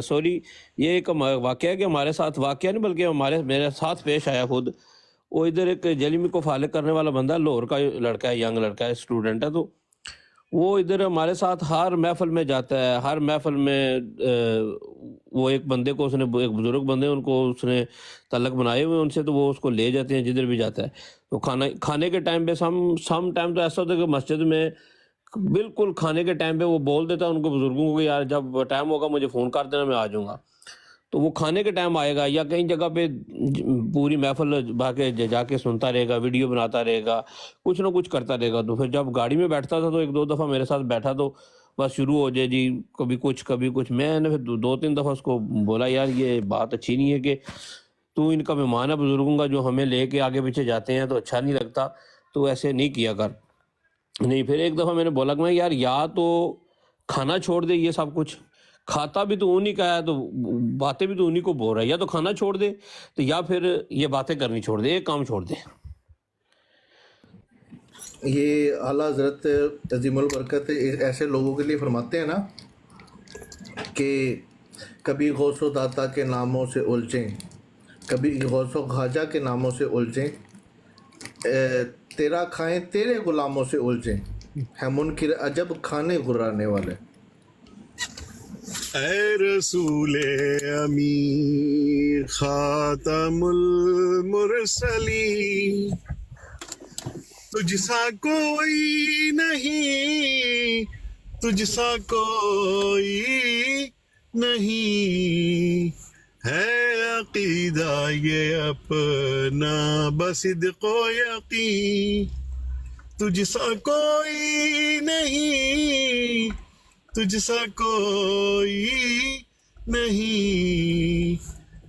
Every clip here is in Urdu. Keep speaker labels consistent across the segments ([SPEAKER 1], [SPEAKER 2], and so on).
[SPEAKER 1] سوری، یہ ایک واقعہ ہے کہ ہمارے ساتھ واقعہ نہیں بلکہ میرے ساتھ پیش آیا خود۔ وہ ادھر ایک جیلمی کو فالق کرنے والا بندہ لاہور کا لڑکا ہے، ینگ لڑکا ہے، اسٹوڈنٹ ہے، تو وہ ادھر ہمارے ساتھ ہر محفل میں جاتا ہے۔ ہر محفل میں وہ ایک بندے کو اس نے، ایک بزرگ بندے ان کو اس نے تعلق بنائے ہوئے ان سے، تو وہ اس کو لے جاتے ہیں جدھر بھی جاتا ہے۔ تو کھانے کے ٹائم پہ سم ٹائم تو ایسا ہوتا ہے کہ مسجد میں بالکل کھانے کے ٹائم پہ وہ بول دیتا ہے ان کو بزرگوں کو، یار جب ٹائم ہوگا مجھے فون کر دینا، میں آ جاؤں گا۔ تو وہ کھانے کے ٹائم آئے گا، یا کہیں جگہ پہ پوری محفل جا کے سنتا رہے گا، ویڈیو بناتا رہے گا، کچھ نہ کچھ کرتا رہے گا۔ تو پھر جب گاڑی میں بیٹھتا تھا تو ایک دو دفعہ میرے ساتھ بیٹھا تو بس شروع ہو جائے جی کبھی کچھ۔ میں نے پھر دو تین دفعہ اس کو بولا، یار یہ بات اچھی نہیں ہے کہ تو ان کا مہمان ہے بزرگوں کا، جو ہمیں لے کے آگے پیچھے جاتے ہیں تو اچھا نہیں لگتا، تو ایسے نہیں کیا کر۔ نہیں، پھر ایک دفعہ میں نے بولا کہ میں یار یا تو کھانا چھوڑ دے، یہ سب کچھ کھاتا بھی تو انہی کا ہے، تو باتیں بھی تو انہی کو بول رہا ہے، یا تو کھانا چھوڑ دے تو یا پھر یہ باتیں کرنی چھوڑ دے، ایک کام چھوڑ دے۔
[SPEAKER 2] یہ اعلیٰ حضرت عظیم البرکت ایسے لوگوں کے لیے فرماتے ہیں نا کہ کبھی غوث و داتا کے ناموں سے الجھیں، کبھی غوث و خواجہ کے ناموں سے الجھیں، تیرا کھائیں تیرے غلاموں سے الجھیں، ہے منکر عجب کھانے غرانے والے۔
[SPEAKER 3] اے رسول امین خاتم المرسلین، تجھ سا کوئی نہیں، تجھ سا کوئی نہیں، ہے عقیدہ یہ اپنا بصدق و یقین، تجھ سا کوئی نہیں، تجھ سا کوئی نہیں،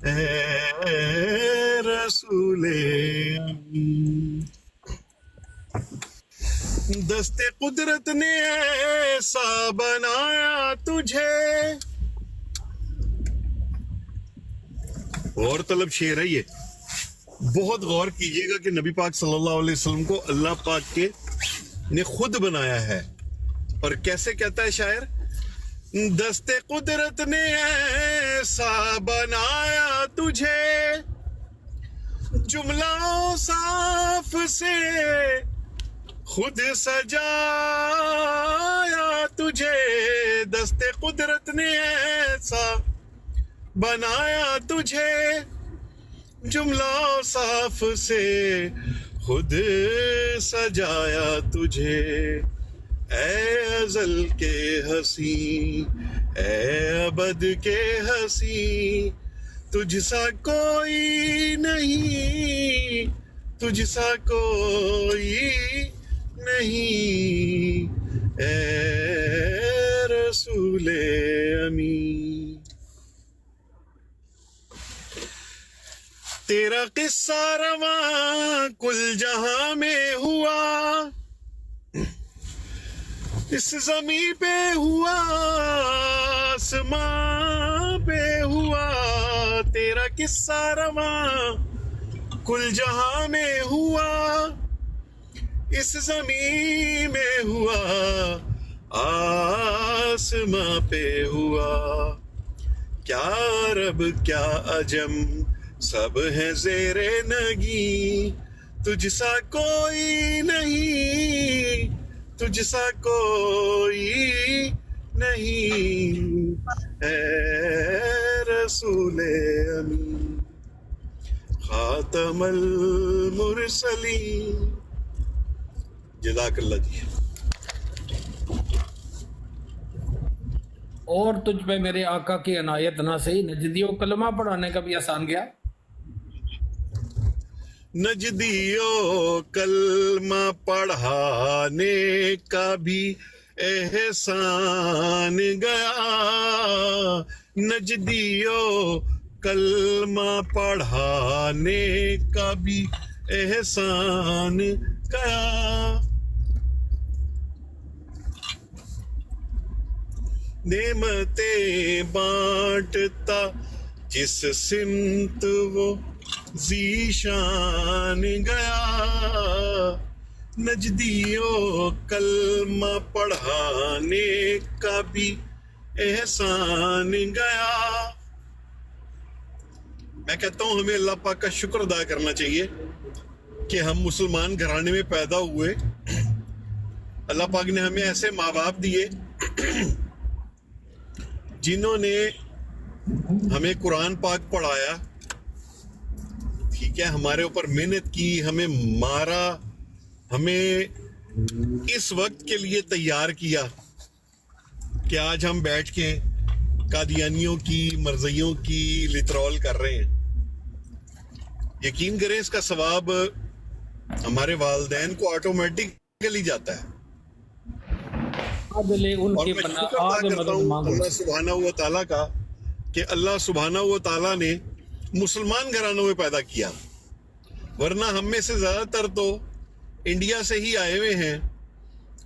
[SPEAKER 3] اے رسول امین۔ دست قدرت نے ایسا بنایا تجھے، غور طلب شعر ہے یہ، بہت غور کیجئے گا کہ نبی پاک صلی اللہ علیہ وسلم کو اللہ پاک کے نے خود بنایا ہے، اور کیسے کہتا ہے شاعر، دست قدرت نے ایسا بنایا تجھے، جملہ صاف سے خود سجایا تجھے، دست قدرت نے ایسا بنایا تجھے، جملہ صاف سے خود سجایا تجھے، اے ازل کے ہنسی، اے ابد کے ہنسی، تجھ سا کوئی نہیں، تجھ سا کوئی نہیں، اے رسول امین۔ تیرا قصہ رواں کل جہاں میں ہوا، اس زمین پہ ہوا، آسمان پہ ہوا، تیرا قصہ رواں کل جہاں میں ہوا، اس زمین میں ہوا، آسمان پہ ہوا، کیا عرب کیا عجم سب ہیں زیر نگی، تجھ سا کوئی نہیں، تجھ سا کوئی نہیں، اے رسول امین خاتم المرسلین۔ جزاک اللہ جی۔
[SPEAKER 4] اور تجھ پہ میرے آقا کی عنایت نہ سہی، نجدیوں کلمہ پڑھانے کا بھی آسان گیا؟
[SPEAKER 3] نجدیوں کلمہ پڑھانے کا بھی احسان گیا، نجدیوں کلمہ پڑھانے کا بھی احسان گیا، نعمتیں بانٹتا جس سمت وہ ذیشان گیا، نجدیوں کلمہ پڑھانے کا بھی احسان گیا، میں کہتا ہوں ہمیں اللہ پاک کا شکر ادا کرنا چاہیے کہ ہم مسلمان گھرانے میں پیدا ہوئے. اللہ پاک نے ہمیں ایسے ماں باپ دیے جنہوں نے ہمیں قرآن پاک پڑھایا, ٹھیک ہے, ہمارے اوپر محنت کی, ہمیں مارا, ہمیں اس وقت کے لیے تیار کیا کہ آج ہم بیٹھ کے قادیانیوں کی, مرزیوں کی لترول کر رہے ہیں. یقین کریں اس کا ثواب ہمارے والدین کو آٹومیٹکلی جاتا ہے.
[SPEAKER 4] ان
[SPEAKER 3] اور
[SPEAKER 4] کے
[SPEAKER 3] میں
[SPEAKER 4] پناہ
[SPEAKER 3] شکر ادا
[SPEAKER 4] آگ
[SPEAKER 3] کرتا
[SPEAKER 4] مدد
[SPEAKER 3] ہوں
[SPEAKER 4] مانگو.
[SPEAKER 3] اللہ سبحانہ و تعالیٰ کا کہ اللہ سبحانہ و تعالیٰ نے مسلمان گھرانوں میں پیدا کیا, ورنہ ہم میں سے زیادہ تر تو انڈیا سے ہی آئے ہوئے ہیں,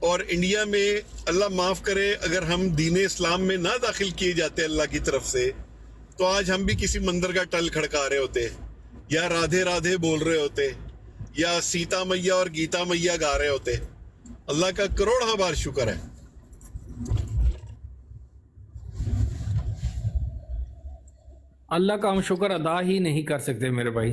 [SPEAKER 3] اور انڈیا میں اللہ معاف کرے اگر ہم دین اسلام میں نہ داخل کیے جاتے اللہ کی طرف سے تو آج ہم بھی کسی مندر کا ٹل کھڑکا رہے ہوتے, یا رادھے رادھے بول رہے ہوتے, یا سیتا میاں اور گیتا میاں گا رہے ہوتے. اللہ کا کروڑ بار شکر ہے.
[SPEAKER 4] اللہ کا ہم شکر ادا ہی نہیں کر سکتے میرے بھائی.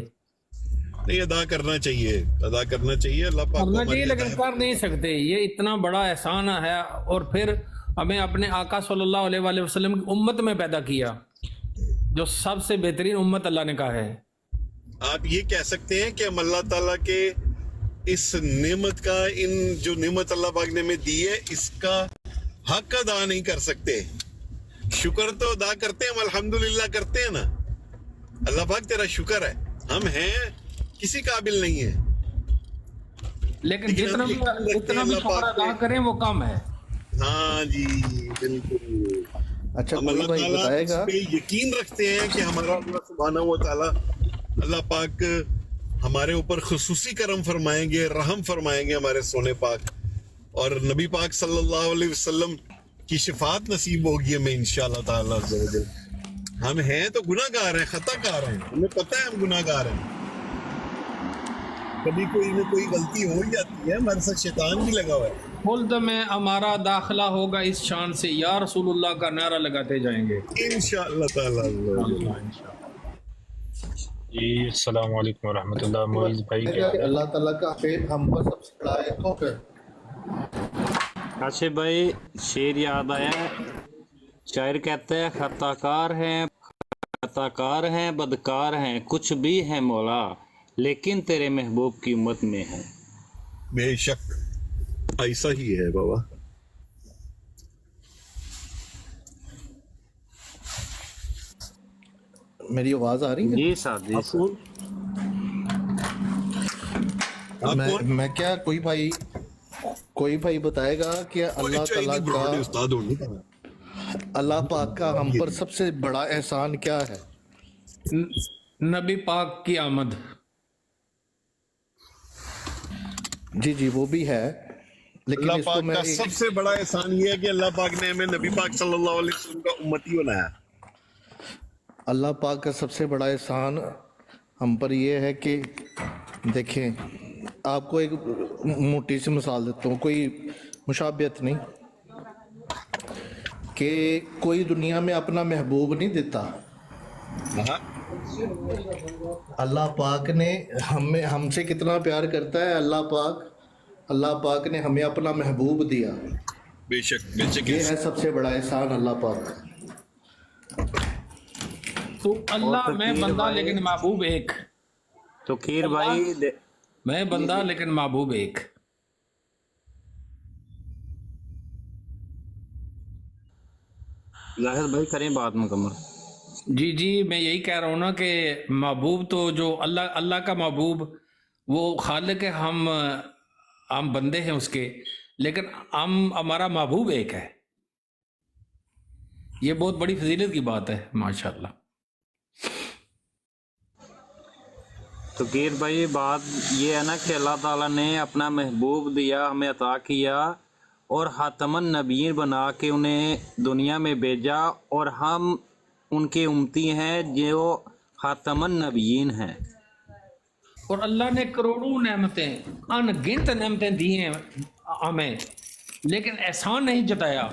[SPEAKER 3] نہیں, ادا کرنا چاہیے, ادا کرنا چاہیے. اللہ پاک کو
[SPEAKER 4] کرنا
[SPEAKER 3] ہماری
[SPEAKER 4] چاہیے لیکن
[SPEAKER 3] ہدایت
[SPEAKER 4] کر نہیں سکتے. یہ اتنا بڑا احسان ہے, اور پھر ہمیں اپنے آقا صلی اللہ علیہ وآلہ وسلم کی امت میں پیدا کیا, جو سب سے بہترین امت اللہ نے کہا ہے.
[SPEAKER 3] آپ یہ کہہ سکتے ہیں کہ ہم اللہ تعالیٰ کے اس نعمت کا, ان جو نعمت اللہ پاک نے ہمیں دی ہے, اس کا حق ادا نہیں کر سکتے. شکر تو ادا کرتے ہیں ہم, الحمدللہ کرتے ہیں نا. اللہ پاک تیرا شکر ہے, ہم ہیں کسی قابل نہیں ہیں,
[SPEAKER 4] لیکن جتنا بھی شکر ادا کریں وہ کم ہے.
[SPEAKER 3] ہاں جی بالکل.
[SPEAKER 2] اچھا
[SPEAKER 3] ہم
[SPEAKER 2] کوئی
[SPEAKER 3] اللہ
[SPEAKER 2] بھائی
[SPEAKER 3] تعالیٰ
[SPEAKER 2] بتائے گا,
[SPEAKER 3] اس پہ یقین رکھتے ہیں کہ ہمارا اللہ سبحانہ و تعالیٰ, اللہ پاک ہمارے اوپر خصوصی کرم فرمائیں گے, رحم فرمائیں گے ہمارے سونے پاک, اور نبی پاک صلی اللہ علیہ وسلم کی شفاعت نصیب ہوگی ہمیں انشاءاللہ تعالیٰ عز و جل. ہم ہیں تو گناہ گار ہیں, خطا کار ہیں, ہمیں پتہ ہے ہم گناہ گار ہیں, کبھی کوئی نہ کوئی غلطی ہو ہی جاتی ہے, ہمارے ساتھ شیطان بھی لگا ہوا ہے.
[SPEAKER 4] ملک میں ہمارا داخلہ ہوگا اس شان سے, یا رسول اللہ کا نعرہ لگاتے جائیں گے
[SPEAKER 3] انشاءاللہ تعالیٰ عز و جل.
[SPEAKER 5] جی السلام علیکم ورحمۃ اللہ. معیز بھائی کیا حال ہے؟
[SPEAKER 2] اللہ تعالیٰ کا فیض ہم پر سب سے بڑا ہے. تو پھر
[SPEAKER 5] کاشف بھائی شعر یاد آیا ہے. شاعر کہتا ہے خطا کار ہیں بدکار ہیں کچھ بھی ہیں مولا, لیکن تیرے محبوب کی امت میں ہے.
[SPEAKER 3] بے شک ایسا ہی ہے بابا.
[SPEAKER 2] میری آواز آ رہی ہے؟
[SPEAKER 5] جی صاحب, جی صاحب.
[SPEAKER 2] میں کیا کوئی بھائی بتائے گا کہ اللہ تعالیٰ کا, اللہ پاک کا ہم پر سب سے بڑا احسان کیا ہے؟
[SPEAKER 4] نبی پاک کی آمد.
[SPEAKER 2] جی جی وہ بھی ہے, لیکن
[SPEAKER 3] اللہ
[SPEAKER 2] اس کو
[SPEAKER 3] پاک
[SPEAKER 2] میں
[SPEAKER 3] کا سب سے بڑا احسان یہ ہے کہ اللہ پاک نے ہمیں نبی پاک صلی اللہ علیہ وسلم کا امتی بنایا.
[SPEAKER 2] اللہ پاک کا سب سے بڑا احسان ہم پر یہ ہے کہ دیکھیں, آپ کو ایک موٹی سی مثال دیتا ہوں, کوئی مشابہت نہیں, کہ کوئی دنیا میں اپنا محبوب نہیں دیتا. اللہ پاک نے ہم سے کتنا پیار کرتا ہے. اللہ پاک نے ہمیں اپنا محبوب دیا.
[SPEAKER 3] بے شک بے شک.
[SPEAKER 2] یہ ہے سب سے بڑا احسان اللہ پاک.
[SPEAKER 4] تو اللہ میں بندہ لیکن محبوب ایک.
[SPEAKER 5] تو کیر بھائی
[SPEAKER 4] میں بندہ لیکن محبوب ایک.
[SPEAKER 5] ظاہر بھائی کریں بات مکمل.
[SPEAKER 4] جی میں یہی کہہ رہا ہوں نا کہ محبوب تو جو اللہ کا محبوب وہ خالق ہے, ہم بندے ہیں اس کے, لیکن ہمارا محبوب ایک ہے. یہ بہت بڑی فضیلت کی بات ہے ماشاءاللہ.
[SPEAKER 5] تو کیر بھائی بات یہ ہے نا کہ اللہ تعالیٰ نے اپنا محبوب دیا, ہمیں عطا کیا, اور خاتم النبیین بنا کے انہیں دنیا میں بھیجا, اور ہم ان کے امتی ہیں جو خاتم النبیین ہیں.
[SPEAKER 4] اور اللہ نے کروڑوں نعمتیں, ان گنت نعمتیں دی ہیں ہمیں, لیکن احسان نہیں جتایا.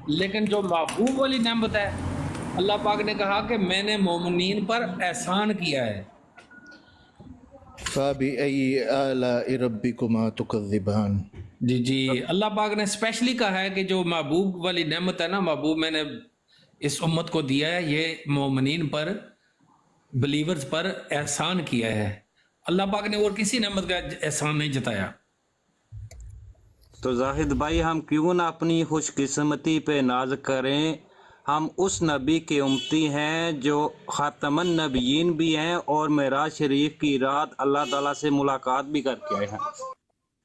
[SPEAKER 4] لیکن جو محبوب والی نعمت ہے اللہ پاک نے کہا کہ میں نے مومنین پر احسان کیا ہے.
[SPEAKER 2] فَبِأَيِّ آلَاءِ رَبِّكُمَا تُكَذِّبَانِ.
[SPEAKER 4] جی اللہ پاک نے اسپیشلی کہا ہے کہ جو محبوب والی نعمت ہے نا، محبوب میں نے اس امت کو دیا ہے، یہ مومنین پر، بلیورز پر احسان کیا ہے. اللہ پاک نے اور کسی نعمت کا احسان نہیں جتایا.
[SPEAKER 5] تو زاہد بھائی ہم کیوں نہ اپنی خوش قسمتی پہ ناز کریں؟ ہم اس نبی کے امتی ہیں جو خاتم النبیین بھی ہیں اور معراج شریف کی رات اللہ تعالیٰ سے ملاقات بھی کر کے آئے ہیں.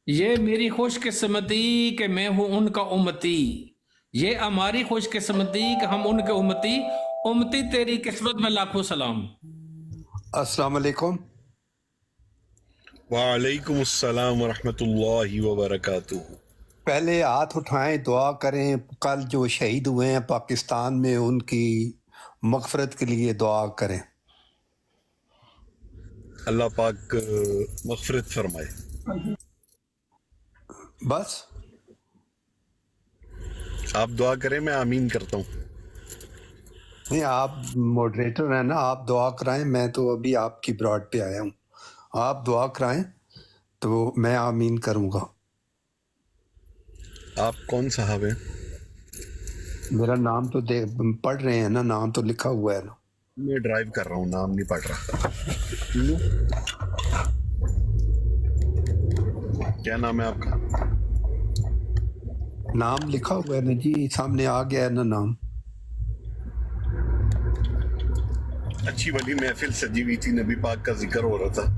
[SPEAKER 4] یہ میری خوش قسمتی کہ میں ہوں ان کا امتی، یہ ہماری خوش قسمتی کہ ہم ان کے امتی. امتی تیری قسمت میں لاکھوں سلام.
[SPEAKER 6] السلام علیکم.
[SPEAKER 3] وعلیکم السلام ورحمۃ اللہ وبرکاتہ.
[SPEAKER 6] پہلے ہاتھ اٹھائیں، دعا کریں. کل جو شہید ہوئے ہیں پاکستان میں، ان کی مغفرت کے لیے دعا کریں.
[SPEAKER 3] اللہ پاک مغفرت فرمائے.
[SPEAKER 6] بس
[SPEAKER 3] آپ دعا کریں، میں آمین کرتا ہوں.
[SPEAKER 6] نہیں، آپ موڈریٹر ہیں نا، آپ دعا کرائیں. میں تو ابھی آپ کی براڈ پہ آیا ہوں. آپ دعا کرائیں تو میں آمین کروں گا.
[SPEAKER 3] آپ کون صاحب ہیں؟
[SPEAKER 6] میرا نام تو پڑھ رہے ہیں نا، نام تو لکھا ہوا ہے نا.
[SPEAKER 3] میں ڈرائیو کر رہا ہوں، نام نہیں پڑھ رہا. کیا نام ہے آپ کا؟
[SPEAKER 6] نام لکھا ہوا ہے نا جی، سامنے آ گیا ہے نا نام.
[SPEAKER 3] اچھی بڑی محفل سجی ہوئی تھی، نبی پاک کا ذکر ہو رہا تھا.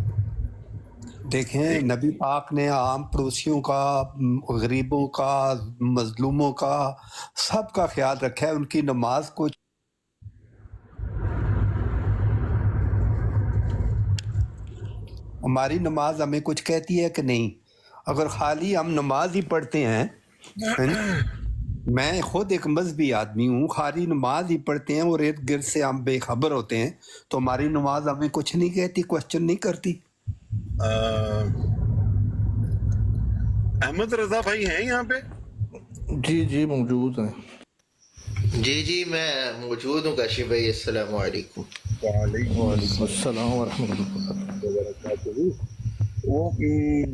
[SPEAKER 6] دیکھیں، نبی پاک نے عام پڑوسیوں کا، غریبوں کا، مظلوموں کا، سب کا خیال رکھا ہے. ان کی نماز کو ہماری نماز ہمیں کچھ کہتی ہے کہ نہیں؟ اگر خالی ہم نماز ہی پڑھتے ہیں، میں خود ایک مذہبی آدمی ہوں، خالی نماز ہی پڑھتے ہیں اور ارد گرد سے ہم بے خبر ہوتے ہیں، تو ہماری نماز ہمیں کچھ نہیں کہتی، کوشچن نہیں کرتی.
[SPEAKER 3] احمد رضا بھائی ہیں یہاں پہ؟
[SPEAKER 2] جی موجود ہیں.
[SPEAKER 7] جی میں موجود ہوں کاشف بھائی. السلام علیکم.
[SPEAKER 3] وعلیکم
[SPEAKER 2] وعلیکم السلام ورحمۃ اللہ.
[SPEAKER 3] وبرکاتہ. وہ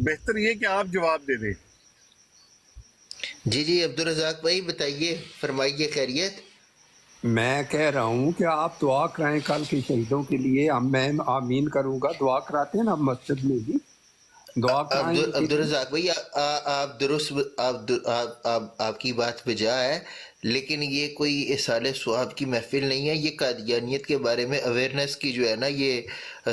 [SPEAKER 3] بہتر یہ کہ آپ جواب دے دیں.
[SPEAKER 7] جی عبدالرزاق بھائی بتائیے، فرمائیے، خیریت؟
[SPEAKER 6] میں کہہ رہا ہوں کہ آپ دعا کرائیں کل کے شہیدوں کے لیے. میں آمین کروں گا. دعا کراتے ہیں نا مسجد میں بھی، دعا کرائیں.
[SPEAKER 7] عبدالرزاق بھائی آپ درست، آپ کی بات بجا ہے، لیکن یہ کوئی اصال ثواب کی محفل نہیں ہے. یہ قادیانیت کے بارے میں اویئرنیس کی جو ہے نا یہ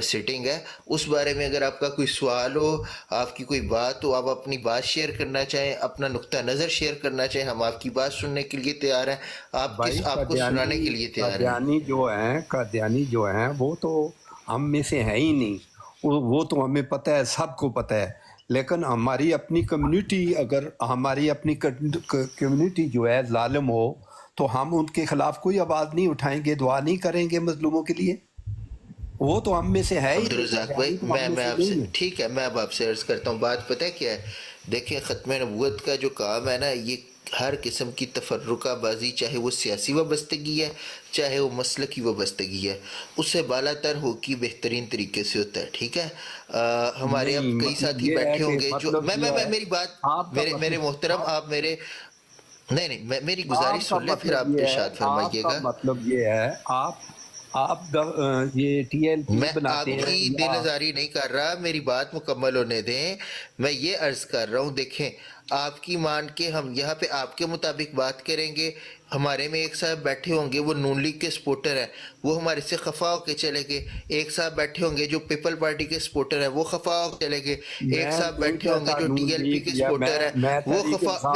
[SPEAKER 7] سیٹنگ ہے. اس بارے میں اگر آپ کا کوئی سوال ہو، آپ کی کوئی بات ہو، آپ اپنی بات شیئر کرنا چاہیں، اپنا نقطہ نظر شیئر کرنا چاہیں، ہم آپ کی بات سننے کے لیے تیار ہیں، آپ کو سنانے کے لیے تیار ہیں.
[SPEAKER 6] قادیانی جو ہیں وہ تو ہم میں سے ہے ہی نہیں. وہ تو ہمیں پتہ ہے، سب کو پتہ ہے. لیکن ہماری اپنی کمیونٹی، اگر ہماری اپنی کمیونٹی جو ہے ظالم ہو تو ہم ان کے خلاف کوئی آواز نہیں اٹھائیں گے، دعا نہیں کریں گے مظلوموں کے لیے. وہ تو ہم میں سے ہے ہی.
[SPEAKER 7] عبدالرزاق بھائی میں آپ سے، ٹھیک ہے، میں اب آپ سے عرض کرتا ہوں. بات پتہ ہے کیا ہے؟ دیکھیں، ختم نبوت کا جو کام ہے نا، یہ ہر قسم کی تفرقہ بازی، چاہے وہ سیاسی وابستگی ہے، چاہے وہ مسلکی وابستگی ہے، اس سے بالا تر ہو کی بہترین طریقے سے ہوتا ہے. ٹھیک ہے، ہمارے اب کئی ساتھی بیٹھے ہوں گے جو میری بات، میرے محترم، آپ میرے نہیں میری گزارش سن لیں، پھر آپ ارشاد فرمائیے گا.
[SPEAKER 6] مطلب یہ ہے، آپ یہ ٹی ایل پی
[SPEAKER 7] میں آپ
[SPEAKER 6] بناتے ہیں
[SPEAKER 7] کی دل آزاری نہیں کر رہا، میری بات مکمل ہونے دیں. میں یہ عرض کر رہا ہوں، دیکھیں، آپ کی مان کے ہم یہاں پہ آپ کے مطابق بات کریں گے. ہمارے میں ایک صاحب بیٹھے ہوں گے وہ نون لیگ کے سپورٹر ہیں، وہ ہمارے سے خفا ہو کے چلے گئے. ایک صاحب بیٹھے ہوں گے جو پیپل پارٹی کے سپورٹر ہیں، وہ خفا ہو کے چلے گئے. ایک صاحب بیٹھے ہوں گے جو ٹی ایل پی کے سپورٹر ہیں، وہ خفا.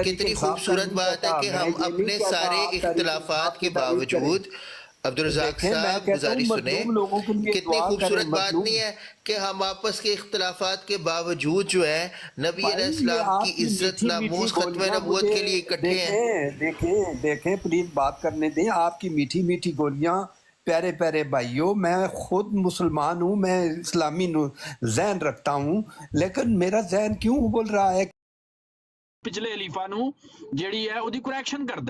[SPEAKER 7] کتنی خوبصورت بات ہے کہ ہم اپنے سارے اختلافات کے باوجود، عبدالرزاق صاحب گزارش سنیں، کتنی خوبصورت بات نہیں ہے کہ ہم آپس کے اختلافات کے باوجود جو ہے نبی علیہ السلام کی عزت ناموس ختم نبوت کے لیے اکٹھے ہیں.
[SPEAKER 6] دیکھیں پلیز بات کرنے دیں. آپ کی میٹھی میٹھی گولیاں، پیارے پیارے بھائیوں، میں خود مسلمان ہوں، میں اسلامی ذہن رکھتا ہوں، لیکن میرا ذہن کیوں بول رہا ہے
[SPEAKER 8] ਪਿਛਲੇ ਖਲੀਫਾ ਨੂੰ ਜਿਹੜੀ ਹੈ ਉਹਦੀ ਕਰੈਕਸ਼ਨ ਕਰਦਾ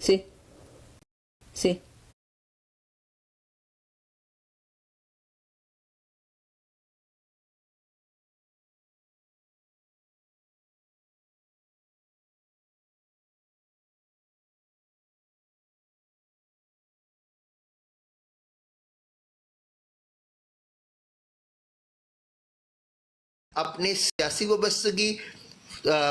[SPEAKER 9] Sí, sí.
[SPEAKER 7] اپنے سیاسی وابستگی،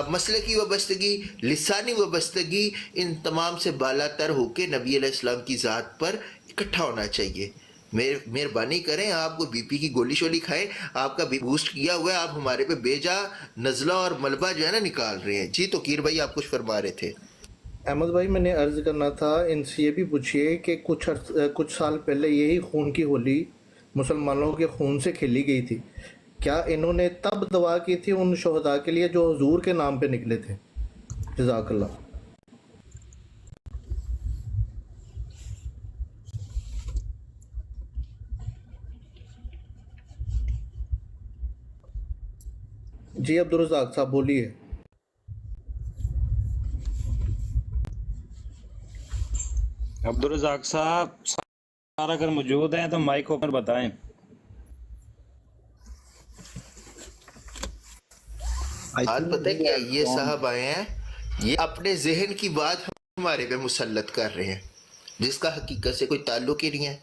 [SPEAKER 7] مسلکی وابستگی، لسانی وابستگی، ان تمام سے بالا تر ہو کے نبی علیہ السلام کی ذات پر اکٹھا ہونا چاہیے. مہربانی کریں، آپ کو بی پی کی گولی شولی کھائیں، آپ کا بوسٹ کیا ہوا ہے، آپ ہمارے پہ بیجا نزلہ اور ملبہ جو ہے نا نکال رہے ہیں. جی توقیر بھائی آپ کچھ فرما رہے تھے.
[SPEAKER 2] احمد بھائی میں نے عرض کرنا تھا ان سے یہ بھی پوچھیے کہ کچھ سال پہلے یہی خون کی ہولی مسلمانوں کے خون سے کھیلی گئی تھی، کیا انہوں نے تب دعا کی تھی ان شہداء کے لیے جو حضور کے نام پہ نکلے تھے؟ جزاک اللہ. جی عبدالرزاق صاحب بولیے.
[SPEAKER 5] عبدالرزاق صاحب سارا اگر موجود ہیں تو مائک اوپن بتائیں.
[SPEAKER 7] آج پتہ ہے کیا یہ صاحب آئے ہیں، یہ اپنے ذہن کی بات ہمارے پہ مسلط کر رہے ہیں جس کا حقیقت سے کوئی تعلق ہی نہیں ہے.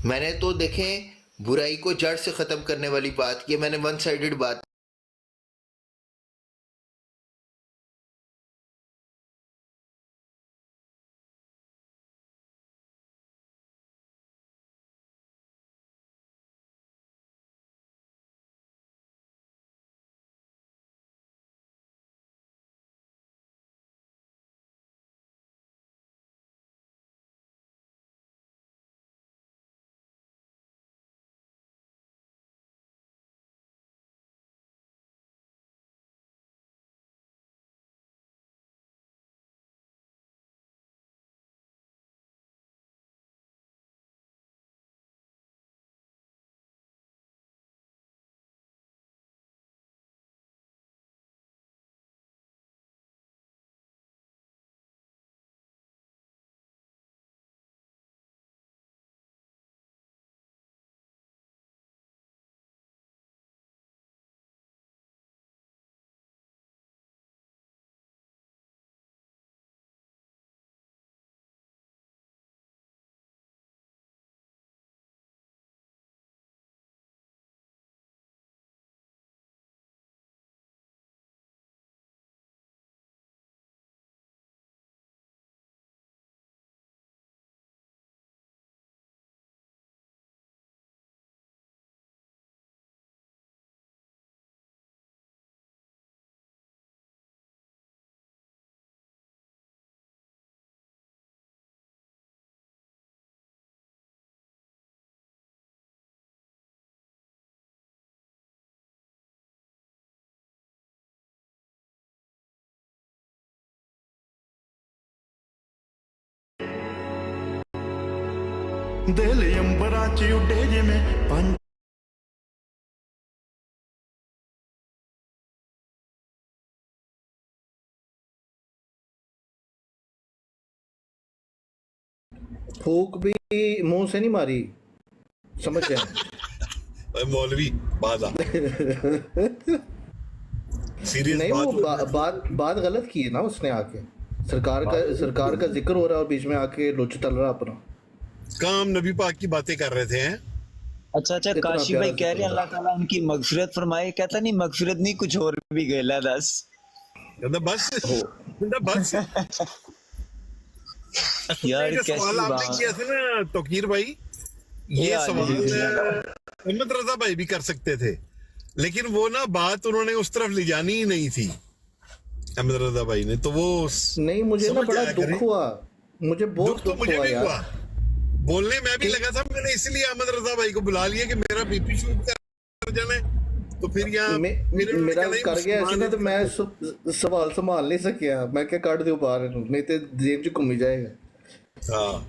[SPEAKER 7] میں نے تو دیکھیں برائی کو جڑ سے ختم کرنے والی بات کی، میں نے ون سائیڈڈ بات
[SPEAKER 10] ਦਿਲ ਅੰਬਰਾਂ 'ਚ ਉੱਡੇ ਜਿਵੇਂ ਪੰਜ
[SPEAKER 2] پھونک بھی منہ سے نہیں ماری، سمجھ جائیں.
[SPEAKER 3] مولوی بازا سیریس
[SPEAKER 2] نہیں وہ بات غلط کی ہے نا اس نے آ کے، سرکار کا ذکر ہو رہا ہے اور بیچ میں آ کے لوچ تل رہا اپنا
[SPEAKER 3] کام نبی پاک کی باتیں کر رہے تھے.
[SPEAKER 11] اچھا کاشی بھائی کہہ رہے ہیں اللہ تعالیٰ ان کی مغفرت فرمائے، کہتا نہیں مغفرت نہیں کچھ اور بھی گئے دس
[SPEAKER 3] بس
[SPEAKER 11] یار
[SPEAKER 3] سوال آپ نے کیا تھا نا توقیر بھائی، یہ سوال احمد رضا بھائی بھی کر سکتے تھے لیکن وہ نا بات انہوں نے اس طرف لے جانی ہی نہیں تھی احمد رضا بھائی نے. تو وہ
[SPEAKER 2] نہیں، مجھے نا بڑا دکھ ہوا، مجھے بہت دکھ
[SPEAKER 3] مجھے
[SPEAKER 2] ہوا
[SPEAKER 3] بھی
[SPEAKER 2] یار.
[SPEAKER 3] ہوا، بولنے میں بھی لگا تھا، میں نے اسی لیے احمد رضا بھائی کو بلا لیا کہ میرا بی پی شوٹ کر جانا ہے. تو پھر یہاں
[SPEAKER 2] میرا کر گیا ایسے نا تو میں سوال سنبھال نہیں سکیا، میں کیا کٹ دیو باہر، نہیں تو جیب چ گھومی جائے گا.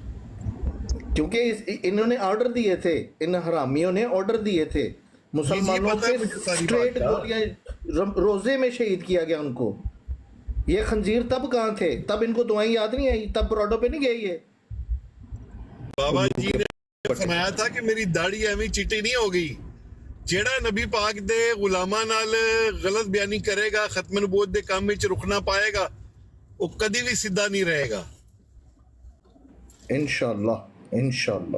[SPEAKER 2] کیونکہ انہوں نے آرڈر دیے تھے، ان حرامیوں نے آرڈر دیے تھے مسلمانوں کے اسٹریٹ گولیاں، روزے میں شہید کیا گیا ان کو. یہ خنزیر تب کہاں تھے؟ تب ان کو دعائیں یاد نہیں آئی؟ تب پروڈو پہ نہیں گئے یہ؟
[SPEAKER 3] بابا جی نے فرمایا تھا کہ میری داڑھی ایویں چٹی نہیں ہو گئی، جیڑا نبی پاک دے غلاماں نال غلط بیانی کرے گا، ختم نبوت دے کام وچ رکنا پائے گا، وہ کدی بھی سیدھا نہیں رہے گا.
[SPEAKER 2] انشاءاللہ انشاءاللہ.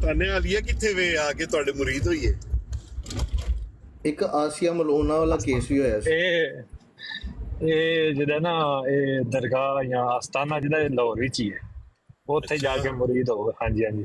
[SPEAKER 3] ਤਾਨੇ ਵਾਲੀਆ ਕਿੱਥੇ ਵੇ ਆ ਕੇ ਤੁਹਾਡੇ ਮੁਰੀਦ ਹੋਈਏ।
[SPEAKER 2] ਇੱਕ ਆਸੀਆ ਮਲੂਨਾ ਵਾਲਾ ਕੇਸ ਵੀ ਹੋਇਆ ਸੀ।
[SPEAKER 12] ਇਹ ਜਿਹੜਾ ਨਾ ਇਹ ਦਰਗਾਹ ਜਾਂ ਆਸਤਾਨਾ ਜਿਹੜਾ ਲਾਹੌਰ ਵਿੱਚ ਹੀ ਹੈ, ਉੱਥੇ ਜਾ ਕੇ ਮੁਰੀਦ ਹੋ। ਹਾਂਜੀ ਹਾਂਜੀ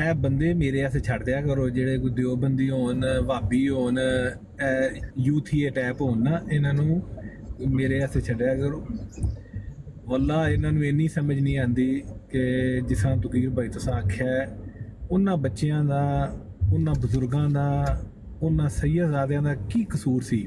[SPEAKER 13] ਇਹ ਬੰਦੇ ਮੇਰੇ ਆਸੇ ਛੱਡ ਦਿਆ ਕਰੋ, ਜਿਹੜੇ ਕੋਈ ਦਿਓਬੰਦੀ ਹੋਣ, ਵਾਬੀ ਹੋਣ, ਯੂਥੀਏ ਟੈਪ ਹੋਣ ਨਾ, ਇਹਨਾਂ ਨੂੰ ਮੇਰੇ ਆਸੇ ਛੱਡਿਆ ਕਰੋ। ਵੱਲਾ ਇਹਨਾਂ ਨੂੰ ਇੰਨੀ ਸਮਝ ਨਹੀਂ ਆਉਂਦੀ ਕਿ ਜਿਸ ਤਰ੍ਹਾਂ ਤਕੀਰ ਭਾਈ ਤੁਸੀਂ ਆਖਿਆ, ਉਹਨਾਂ ਬੱਚਿਆਂ ਦਾ, ਉਹਨਾਂ ਬਜ਼ੁਰਗਾਂ ਦਾ, ਉਹਨਾਂ ਸੈਯਦਾਦਿਆਂ ਦਾ ਕੀ ਕਸੂਰ ਸੀ।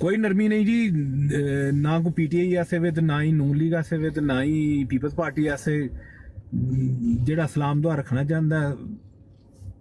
[SPEAKER 13] ਕੋਈ ਨਰਮੀ ਨਹੀਂ ਜੀ, ਨਾ ਕੋਈ ਪੀਟੀਆਈ ਆਸੇ ਵੇ ਤੇ ਨਾ ਹੀ ਨੂਨ ਲੀਗ ਆਸੇ ਵੇ ਤੇ ਨਾ ਹੀ ਪੀਪਲਸ ਪਾਰਟੀ ਆਸੇ। ਜਿਹੜਾ ਇਸਲਾਮ ਦੁਆ ਰੱਖਣਾ ਚਾਹੁੰਦਾ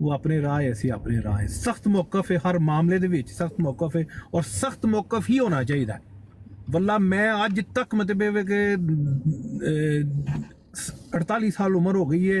[SPEAKER 13] ਉਹ ਆਪਣੇ ਰਾਹ ਹੈ, ਅਸੀਂ ਆਪਣੇ ਰਾਹ ਹੈ। ਸਖਤ ਮੌਕਫ ਹੈ ਹਰ ਮਾਮਲੇ ਦੇ ਵਿੱਚ, ਸਖਤ ਮੌਕਫ ਹੈ ਔਰ ਸਖਤ ਮੌਕਫ ਹੀ ਹੋਣਾ ਚਾਹੀਦਾ। ਵੱਲਾ ਮੈਂ ਅੱਜ ਤੱਕ ਮਤਲਬ ਕਿ 48 ਸਾਲ ਉਮਰ ਹੋ ਗਈ ਹੈ,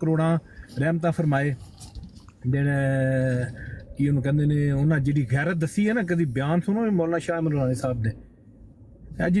[SPEAKER 13] ਕਰੋੜਾਂ ਰਹਿਮਤਾਂ ਫਰਮਾਏ। ਜਿਹੜੇ ਕੀ ਉਹਨੂੰ ਕਹਿੰਦੇ ਨੇ, ਉਹਨਾਂ ਜਿਹੜੀ ਗੈਰਤ ਦੱਸੀ ਹੈ ਨਾ, ਕਦੀ ਬਿਆਨ ਸੁਣੋ ਮੌਲਾਨਾ ਸ਼ਾਹ ਮਰਵਾਨੀ ਸਾਹਿਬ ਦੇ, ਹੈ ਜੀ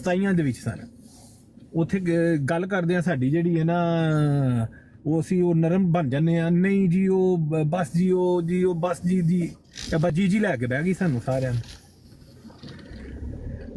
[SPEAKER 13] 27 ਦੇ ਵਿੱਚ ਸਨ। ਉੱਥੇ ਗੱਲ ਕਰਦੇ ਆ ਸਾਡੀ ਜਿਹੜੀ ਹੈ ਨਾ, ਉਹ ਅਸੀਂ ਉਹ ਨਰਮ ਬਣ ਜਾਂਦੇ ਆ। ਨਹੀਂ ਜੀ ਉਹ ਬਸ ਜੀ, ਉਹ ਬਸ ਜੀ ਬਸ ਜੀ ਲੈ ਕੇ ਬਹਿ ਗਈ ਸਾਨੂੰ ਸਾਰਿਆਂ ਨੂੰ।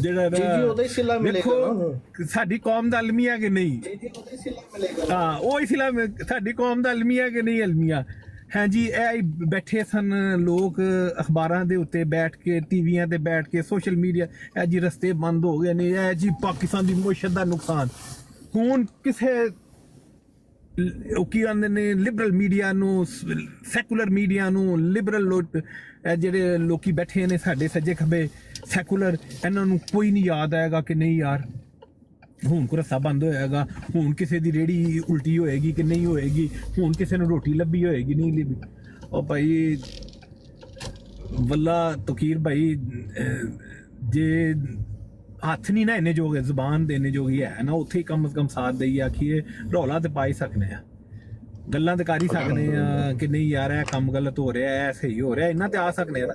[SPEAKER 13] ਜਿਹੜਾ
[SPEAKER 2] ਜੀ ਉਹਦਾ ਹੀ ਸਿਲਾ ਮਿਲੇਗਾ
[SPEAKER 13] ਨਾ। ਸਾਡੀ ਕੌਮ ਦਾ ਅਲਮੀਆ ਕਿ ਨਹੀਂ, ਹਾਂ ਉਹ ਹੀ ਸਿਲਾ ਸਾਡੀ ਕੌਮ ਦਾ ਅਲਮੀਆ ਕਿ ਨਹੀਂ ਅਲਮੀਆ ਹੈ ਜੀ। ਇਹ ਬੈਠੇ ਸਨ ਲੋਕ ਅਖਬਾਰਾਂ ਦੇ ਉੱਤੇ ਬੈਠ ਕੇ, ਟੀਵੀਆਂ ਤੇ ਬੈਠ ਕੇ, ਸੋਸ਼ਲ ਮੀਡੀਆ, ਇਹ ਜੀ ਰਸਤੇ ਬੰਦ ਹੋ ਗਏ ਨੇ, ਇਹ ਜੀ ਪਾਕਿਸਤਾਨ ਦੀ ਮੁਸ਼ਤ ਦਾ ਨੁਕਸਾਨ। ਹੁਣ ਕਿਸੇ ਉਹ ਕੀ ਆਂਦੇ ਨੇ ਲਿਬਰਲ ਮੀਡੀਆ ਨੂੰ, ਸੈਕੂਲਰ ਮੀਡੀਆ ਨੂੰ, ਲਿਬਰਲ ਜਿਹੜੇ ਲੋਕੀ ਬੈਠੇ ਨੇ ਸਾਡੇ ਸੱਜੇ ਖੱਬੇ ਸੈਕੂਲਰ, ਇਹਨਾਂ ਨੂੰ ਕੋਈ ਨਹੀਂ ਯਾਦ ਆਏਗਾ ਕਿ ਨਹੀਂ ਯਾਰ ਹੁਣ ਕੋ ਰਸਾ ਬੰਦ ਹੋਏਗਾ, ਹੁਣ ਕਿਸੇ ਦੀ ਰੇੜੀ ਉਲਟੀ ਹੋਏਗੀ ਕਿ ਨਹੀਂ ਹੋਏਗੀ, ਹੁਣ ਕਿਸੇ ਨੂੰ ਰੋਟੀ ਲੱਭੀ ਹੋਏਗੀ ਨਹੀਂ ਲੱਭੀ। ਉਹ ਭਾਈ ਵੱਲਾ ਤਕੀਰ ਭਾਈ ਜੇ ਹੱਥ ਨਹੀਂ ਨਾ ਇੰਨੇ ਜੋਗੇ, ਜ਼ੁਬਾਨ ਦੇ ਇੰਨੇ ਜੋਗੀ ਹੈ ਨਾ, ਉੱਥੇ ਹੀ ਕਮ ਸੇ ਕਮ ਸਾਥ ਦੇਈਏ, ਆਖੀਏ ਰੌਲਾ ਤੇ ਪਾ ਹੀ ਸਕਨੇ ਆ, ਗੱਲਾਂ ਤੇ ਕਰ ਹੀ ਸਕਨੇ ਆ ਕਿ ਨਹੀਂ ਯਾਰ ਇਹ ਕੰਮ ਗਲਤ ਹੋ ਰਿਹਾ, ਇਹ ਸਹੀ ਹੋ ਰਿਹਾ, ਇਹਨਾਂ ਤੇ ਆ ਸਕਨੇ ਆ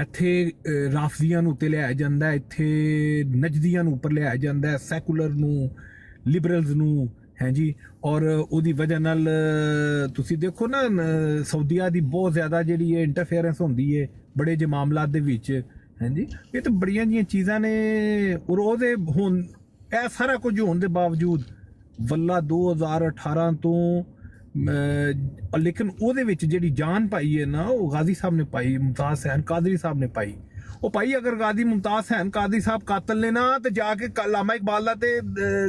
[SPEAKER 13] ਇੱਥੇ ਰਾਫਜ਼ੀਆਂ ਨੂੰ ਉੱਤੇ ਲਿਆਇਆ ਜਾਂਦਾ, ਇੱਥੇ ਨਜਦੀਆਂ ਨੂੰ ਉੱਪਰ ਲਿਆਇਆ ਜਾਂਦਾ, ਸੈਕੂਲਰ ਨੂੰ, ਲਿਬਰਲਸ ਨੂੰ, ਹੈ ਜੀ। ਔਰ ਉਹਦੀ ਵਜ੍ਹਾ ਨਾਲ ਤੁਸੀਂ ਦੇਖੋ ਨਾ ਸਾਊਦੀਆ ਦੀ ਬਹੁਤ ਜ਼ਿਆਦਾ ਜਿਹੜੀ ਹੈ ਇੰਟਰਫੇਅਰੈਂਸ ਹੁੰਦੀ ਹੈ ਬੜੇ ਜਿਹੇ ਮਾਮਲਾਤ ਦੇ ਵਿੱਚ, ਹੈ ਜੀ। ਇਹ ਤਾਂ ਬੜੀਆਂ ਜੀਆਂ ਚੀਜ਼ਾਂ ਨੇ। ਔਰ ਉਹਦੇ ਹੁਣ ਇਹ ਸਾਰਾ ਕੁਝ ਹੋਣ ਦੇ ਬਾਵਜੂਦ ਵੱਲਾ 2018 ਤੋਂ ਲੇਕਿਨ ਉਹਦੇ ਵਿੱਚ ਜਿਹੜੀ ਜਾਨ ਪਾਈ ਹੈ ਨਾ ਉਹ ਗਾਜ਼ੀ ਸਾਹਿਬ ਨੇ ਪਾਈ, ਮੁਮਤਾਜ਼ ਹੁਸੈਨ ਕਾਦਰੀ ਸਾਹਿਬ ਨੇ ਪਾਈ। ਉਹ ਭਾਈ ਅਗਰ ਗਾਜ਼ੀ ਮੁਮਤਾਜ਼ ਹੁਸੈਨ ਕਾਦਰੀ ਸਾਹਿਬ ਕਾਤਲ ਨੇ ਨਾ ਤੇ ਜਾ ਕੇ ਅਲਾਮਾ ਇਕਬਾਲ ਦਾ ਤੇ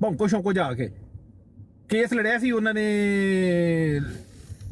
[SPEAKER 13] ਭੌਂਕੋ ਸ਼ੌਂਕੋ ਜਾ ਕੇ ਕੇਸ ਲੜਿਆ ਸੀ ਉਹਨਾਂ ਨੇ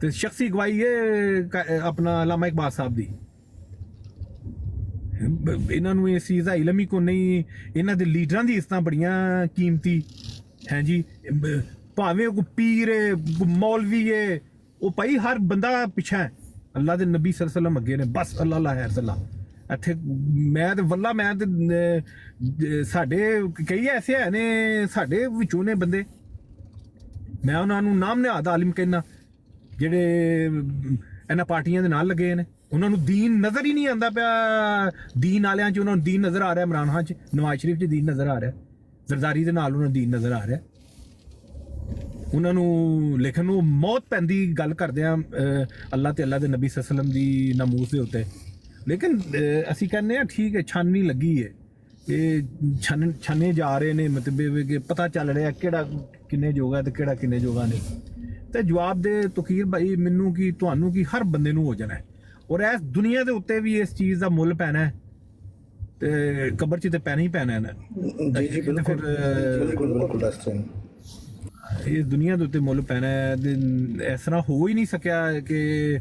[SPEAKER 13] ਤੇ ਸ਼ਖਸੀ ਗਵਾਹੀ ਹੈ ਆਪਣਾ ਅਲਾਮਾ ਇਕਬਾਲ ਸਾਹਿਬ ਦੀ। ਇਹਨਾਂ ਨੂੰ ਇਸ ਚੀਜ਼ ਦਾ ਇਲਮ ਹੀ ਕੋ ਨਹੀਂ। ਇਹਨਾਂ ਦੇ ਲੀਡਰਾਂ ਦੀ ਇਸ ਤਰ੍ਹਾਂ ਬੜੀਆਂ ਕੀਮਤੀ, ਹੈ ਜੀ। ਭਾਵੇਂ ਕੋਈ ਪੀਰ ਹੈ, ਕੋਈ ਮੌਲਵੀ ਹੈ, ਉਹ ਭਾਈ ਹਰ ਬੰਦਾ ਪਿੱਛਾ ਹੈ, ਅੱਲਾ ਦੇ ਨਬੀ ਸੱਲੱਲਾਹੁ ਅਲੈਹਿ ਵਸੱਲਮ ਅੱਗੇ ਨੇ ਬਸ। ਅੱਲਾ ਲਾ ਹੈ ਸੱਲਾ ਇੱਥੇ ਮੈਂ ਤੇ ਵੱਲਾ ਮੈਂ ਤੇ ਸਾਡੇ ਕਈ ਐਸੇ ਹੈ ਨੇ ਸਾਡੇ ਵਿੱਚੋਂ ਨੇ ਬੰਦੇ, ਮੈਂ ਉਹਨਾਂ ਨੂੰ ਨਾਮ ਨਿਹਾਦ ਆਲਿਮ ਕਹਿੰਦਾ, ਜਿਹੜੇ ਇਹਨਾਂ ਪਾਰਟੀਆਂ ਦੇ ਨਾਲ ਲੱਗੇ ਨੇ। ਉਹਨਾਂ ਨੂੰ ਦੀਨ ਨਜ਼ਰ ਹੀ ਨਹੀਂ ਆਉਂਦਾ ਪਿਆ। ਦੀਨ ਵਾਲਿਆਂ 'ਚ ਉਹਨਾਂ ਨੂੰ ਦੀਨ ਨਜ਼ਰ ਆ ਰਿਹਾ, ਇਮਰਾਨ ਖਾਨ 'ਚ, ਨਵਾਜ਼ ਸ਼ਰੀਫ 'ਚ ਦੀਨ ਨਜ਼ਰ ਆ ਰਿਹਾ, ਜ਼ਰਦਾਰੀ ਦੇ ਨਾਲ ਉਹਨਾਂ ਨੂੰ ਦੀਨ ਨਜ਼ਰ ਆ ਰਿਹਾ ਉਹਨਾਂ ਨੂੰ। ਲੇਕਿਨ ਉਹ ਮੌਤ ਪੈਂਦੀ ਗੱਲ ਕਰਦੇ ਆ ਅੱਲਾ ਤੇ ਅੱਲਾ ਦੇ ਨਬੀ ਸੱਲੱਲਾਹੁ ਅਲੈਹਿ ਵਸੱਲਮ ਦੀ ਨਾਮੂਸ ਦੇ ਉੱਤੇ। ਲੇਕਿਨ ਅਸੀਂ ਕਹਿੰਦੇ ਆ ਠੀਕ ਹੈ, ਛਾਨਣੀ ਲੱਗੀ ਹੈ, ਇਹ ਛਾਨੇ ਜਾ ਰਹੇ ਨੇ, ਮਤਲਬ ਕਿ ਪਤਾ ਚੱਲ ਰਿਹਾ ਕਿਹੜਾ ਕਿੰਨੇ ਜੋਗਾ ਤੇ ਕਿਹੜਾ ਕਿੰਨੇ ਜੋਗਾ ਨਹੀਂ। ਤੇ ਜਵਾਬ ਦੇ ਤਕੀਰ ਭਾਈ ਮੈਨੂੰ ਕੀ ਤੁਹਾਨੂੰ ਕੀ ਹਰ ਬੰਦੇ ਨੂੰ ਹੋ ਜਾਣਾ ਹੈ। ਔਰ ਇਸ ਦੁਨੀਆ ਦੇ ਉੱਤੇ ਵੀ ਇਸ ਚੀਜ਼ ਦਾ ਮੁੱਲ ਪੈਣਾ ਹੈ ਤੇ ਕਬਰ 'ਚ ਤੇ ਪੈਣਾ ਹੀ ਪੈਣਾ ਹੈ ਨਾ। ਇਸ ਦੁਨੀਆ ਦੇ ਉੱਤੇ ਮੁੱਲ ਪੈਣਾ ਹੈ। ਇਸ ਤਰ੍ਹਾਂ ਹੋ ਹੀ ਨਹੀਂ ਸਕਿਆ ਕਿ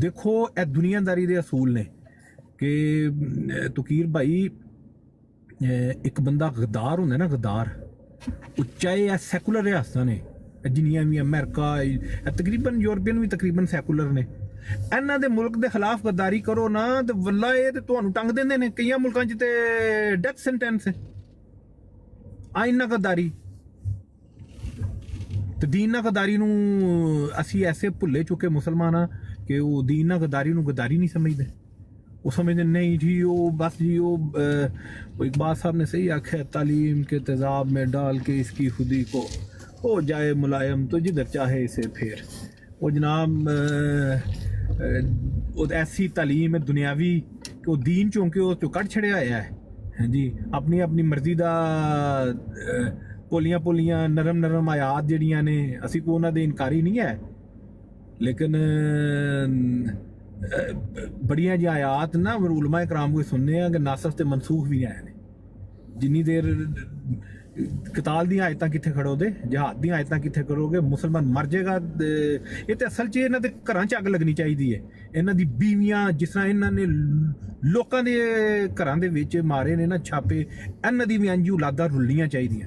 [SPEAKER 13] ਦੇਖੋ ਇਹ ਦੁਨੀਆਦਾਰੀ ਦੇ ਅਸੂਲ ਨੇ ਕਿ ਤਕੀਰ ਭਾਈ ਇੱਕ ਬੰਦਾ ਗਦਾਰ ਹੁੰਦਾ ਨਾ, ਗਦਾਰ, ਉਹ ਚਾਹੇ ਇਹ ਸੈਕੂਲਰ ਰਿਆਸਤਾਂ ਨੇ ਜਿੰਨੀਆਂ ਵੀ ਅਮਰੀਕਾ, ਤਕਰੀਬਨ ਯੂਰਪੀਅਨ ਵੀ ਤਕਰੀਬਨ ਸੈਕੂਲਰ ਨੇ, ਇਹਨਾਂ ਦੇ ਮੁਲਕ ਦੇ ਖਿਲਾਫ ਗਦਾਰੀ ਕਰੋ ਨਾ ਤੇ ਵੱਲਾ ਇਹ ਤੇ ਤੁਹਾਨੂੰ ਟੰਗ ਦਿੰਦੇ ਨੇ। ਕਈਆਂ ਮੁਲਕਾਂ 'ਚ ਤੇ ਡੈਥ ਸੈਂਟੈਂਸ ਹੈ ਆਇਨਾ ਗਦਾਰੀ ਤੇ ਦੀਨ ਨਾਲ ਗਦਾਰੀ ਨੂੰ ਅਸੀਂ ਐਸੇ ਭੁੱਲੇ ਚੁੱਕੇ ਮੁਸਲਮਾਨ ਆ ਕਿ ਉਹ ਦੀਨ ਨਾਲ ਗਦਾਰੀ ਨੂੰ ਗਦਾਰੀ ਨਹੀਂ ਸਮਝਦੇ। وہ سمجھتے نہیں جی وہ بس جی وہ اقبال صاحب نے صحیح آکھا تعلیم کے تیزاب میں ڈال کے اس کی خودی کو ہو جائے ملائم تو جدھر چاہے اسے پھر. وہ جناب ایسی تعلیم ہے دنیاوی کہ وہ دین چونکہ وہ کٹ چھڑیا ہوا ہے جی اپنی اپنی مرضی دا پولیاں نرم نرم آیات جڑیاں نے اسی کو انہاں دے انکاری نہیں ہے لیکن بڑیاں جی آیات نا علماء کرام کو سننے ہیں کہ ناسخ تے منسوخ بھی آئے ہیں. جنی دیر قتال دی آیتاں کتھے کھڑو دے جہاد دی آیتاں کتھے کرو گے مسلمان مر جائے گا. یہ تے اصل چ انہاں دے گھراں چ اگ لگنی چاہیے ہے. انہاں دی بیویاں جس طرح انہاں نے لوکاں دے گھراں دے وچ مارے نے نا چھاپے انہاں دی بھی انج اولاداں رلنیاں چاہیے.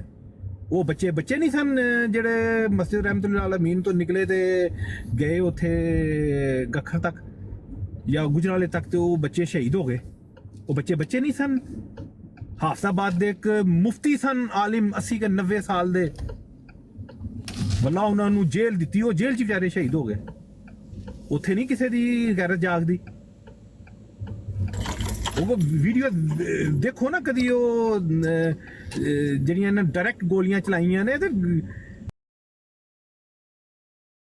[SPEAKER 13] وہ بچے نہیں سن جڑے مسجد رحمت اللہ العالمین تو نکلے تے گئے اوتھے گکھر تک یا گجرالے تک تے وہ بچے شہید ہو گئے. وہ بچے نہیں سن. حافظ آباد دے ایک مفتی سن عالم 80 کے 90 سال دے واللہ انہوں نے جیل دیتی وہ جیل چ بیچارے شہید ہو گئے. اتنے نہیں کسی دی غیرت جاگ دی. وہ ویڈیو دیکھو نا کدی وہ جڑیاں ڈائریکٹ گولیاں چلائیاں نے تے